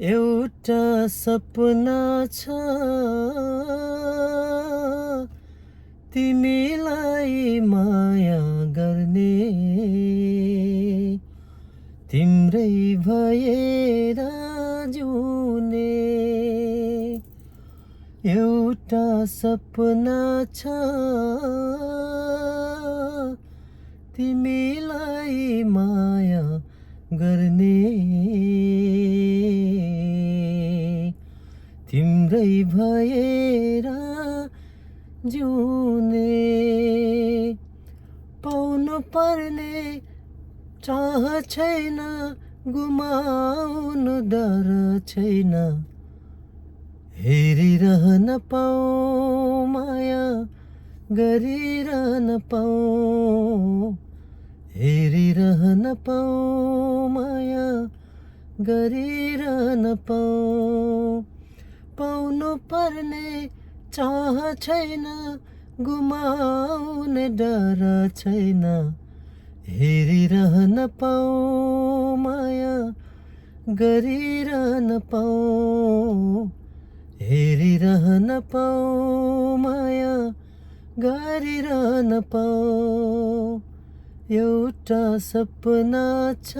एउटा सपना छ तिमीलाई माया गर्ने, तिम्रै भएर जिउने। एउटा सपना छ तिमीलाई माया गर्ने, तिम्रै भएर जिउने। पाउनु पर्ने चाह छैन, गुमाउनु डर छैन। हेरिरहन पाऊँ, माया गरिरहन पाऊँ, हेरिरहन पाऊँ, माया गरिरहन पाऊँ। पाउनु पर्ने चाह छैन, गुमाउने डर छैन। हेरिरहन पाऊँ, माया गरिरहन पाऊँ, हेरिरहन पाऊँ, माया गरिरहन पाऊँ। एउटा सपना छ।